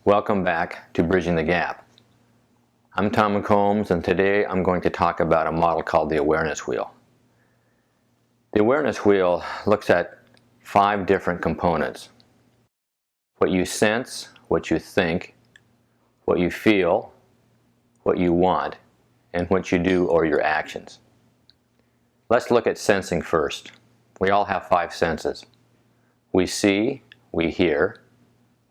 Welcome back to Bridging the Gap. I'm Tom McCombs, and today I'm going to talk about a model called the awareness wheel. The awareness wheel looks at 5 different components: what you sense, what you think, what you feel, what you want, and what you do or your actions. Let's look at sensing first. We all have 5 senses. We see, we hear,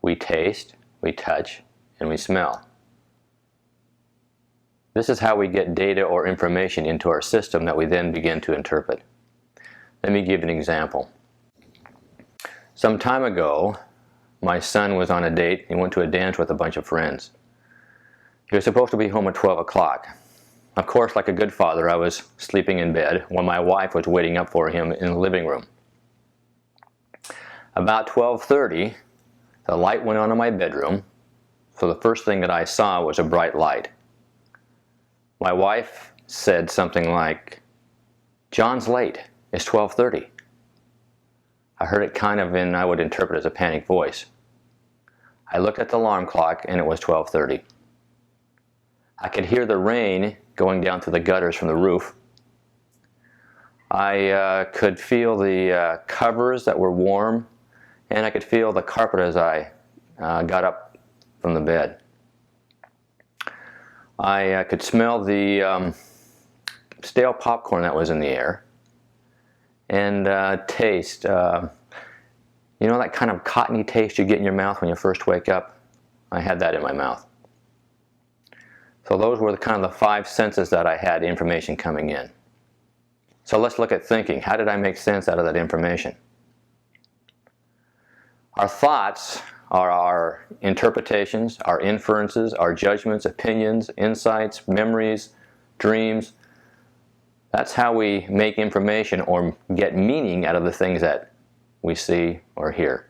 we taste, we touch, and we smell. This is how we get data or information into our system that we then begin to interpret. Let me give an example. Some time ago, my son was on a date. He went to a dance with a bunch of friends. He was supposed to be home at 12 o'clock. Of course, like a good father, I was sleeping in bed while my wife was waiting up for him in the living room. About 12:30, the light went on in my bedroom, so the first thing that I saw was a bright light. My wife said something like, "John's late. It's 12:30. I heard it kind of I would interpret as a panicked voice. I looked at the alarm clock and it was 12:30. I could hear the rain going down through the gutters from the roof. I could feel the covers that were warm, and I could feel the carpet as I got up from the bed. I could smell the stale popcorn that was in the air, and taste, you know that kind of cottony taste you get in your mouth when you first wake up? I had that in my mouth. So those were kind of the 5 senses that I had information coming in. So let's look at thinking. How did I make sense out of that information? Our thoughts are our interpretations, our inferences, our judgments, opinions, insights, memories, dreams. That's how we make information or get meaning out of the things that we see or hear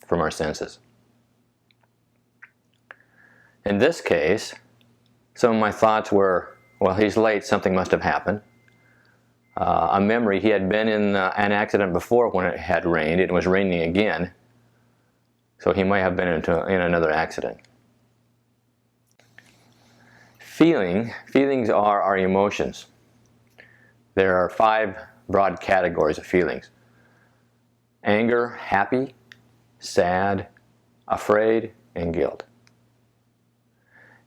from our senses. In this case, some of my thoughts were, well, he's late, something must have happened. A memory, he had been in an accident before when it had rained. It was raining again. So he might have been in another accident. Feelings are our emotions. There are 5 broad categories of feelings: anger, happy, sad, afraid, and guilt.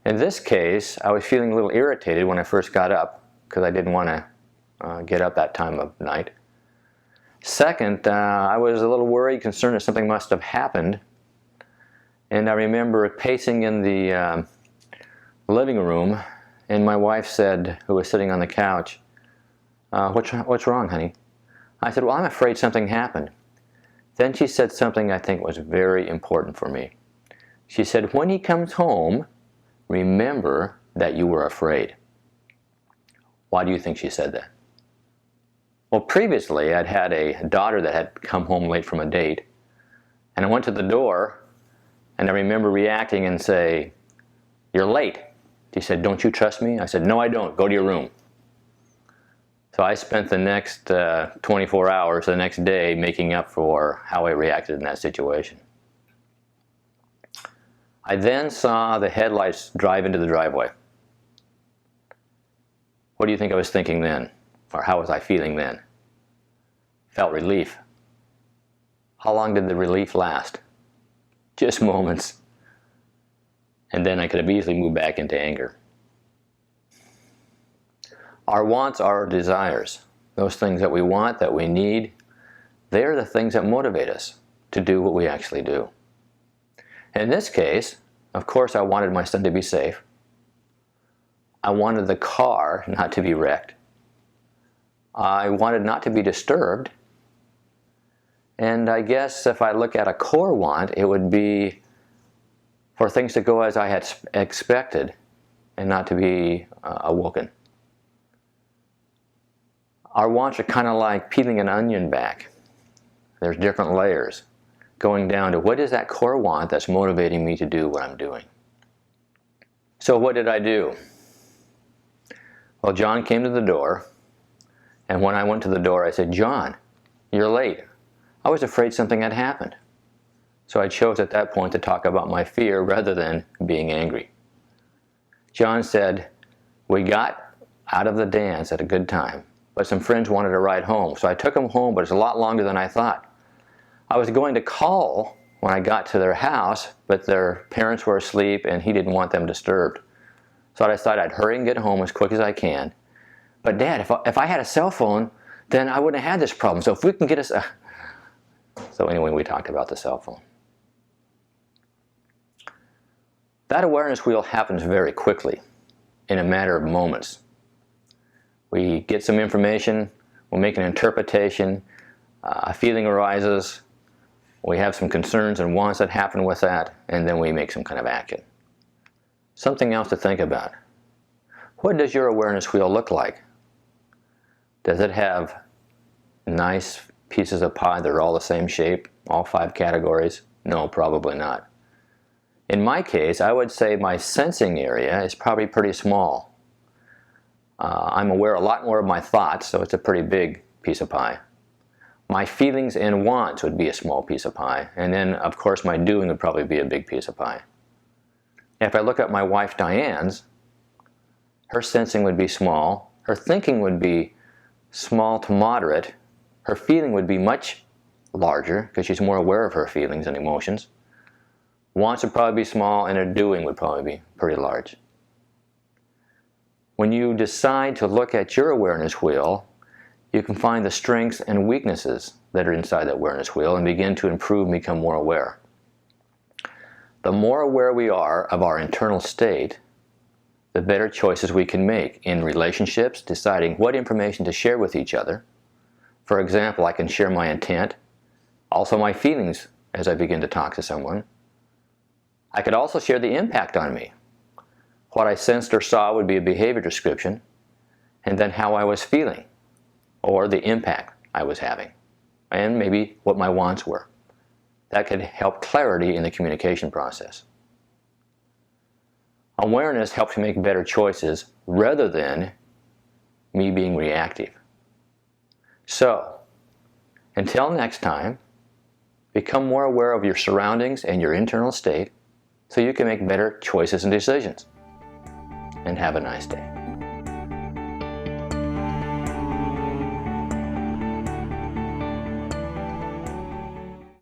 In this case, I was feeling a little irritated when I first got up because I didn't want to get up that time of night. Second, I was a little worried, concerned that something must have happened. And I remember pacing in the living room, and my wife said, who was sitting on the couch, what's wrong, honey? I said, well, I'm afraid something happened. Then she said something I think was very important for me. She said, when he comes home, remember that you were afraid. Why do you think she said that? Well, previously I'd had a daughter that had come home late from a date, and I went to the door, and I remember reacting and say, "You're late." She said, "Don't you trust me?" I said, "No, I don't. Go to your room." So I spent the next 24 hours, the next day, making up for how I reacted in that situation. I then saw the headlights drive into the driveway. What do you think I was thinking then? Or how was I feeling then? Felt relief. How long did the relief last? Just moments. And then I could have easily moved back into anger. Our wants are our desires. Those things that we want, that we need, they're the things that motivate us to do what we actually do. In this case, of course, I wanted my son to be safe. I wanted the car not to be wrecked. I wanted not to be disturbed. And I guess if I look at a core want, it would be for things to go as I had expected and not to be awoken. Our wants are kind of like peeling an onion back. There's different layers going down to what is that core want that's motivating me to do what I'm doing. So what did I do? Well, John came to the door, and when I went to the door, I said, "John, you're late. I was afraid something had happened." So I chose at that point to talk about my fear rather than being angry. John said, "We got out of the dance at a good time, but some friends wanted a ride home, so I took them home, but it's a lot longer than I thought. I was going to call when I got to their house, but their parents were asleep and he didn't want them disturbed. So I decided I'd hurry and get home as quick as I can. But Dad, if I had a cell phone, then I wouldn't have had this problem. So if we can get us a..." So anyway, we talked about the cell phone. That awareness wheel happens very quickly, in a matter of moments. We get some information, we'll make an interpretation, a feeling arises, we have some concerns and wants that happen with that, and then we make some kind of action. Something else to think about. What does your awareness wheel look like? Does it have nice pieces of pie that are all the same shape, all 5 categories? No, probably not. In my case, I would say my sensing area is probably pretty small. I'm aware a lot more of my thoughts, so it's a pretty big piece of pie. My feelings and wants would be a small piece of pie, and then of course my doing would probably be a big piece of pie. If I look at my wife Diane's, her sensing would be small, her thinking would be small to moderate, her feeling would be much larger because she's more aware of her feelings and emotions. Wants would probably be small, and her doing would probably be pretty large. When you decide to look at your awareness wheel, you can find the strengths and weaknesses that are inside that awareness wheel and begin to improve and become more aware. The more aware we are of our internal state, the better choices we can make in relationships, deciding what information to share with each other. For example, I can share my intent, also my feelings as I begin to talk to someone. I could also share the impact on me. What I sensed or saw would be a behavior description, and then how I was feeling, or the impact I was having, and maybe what my wants were. That could help clarity in the communication process. Awareness helps me make better choices rather than me being reactive. So, until next time, become more aware of your surroundings and your internal state so you can make better choices and decisions. And have a nice day.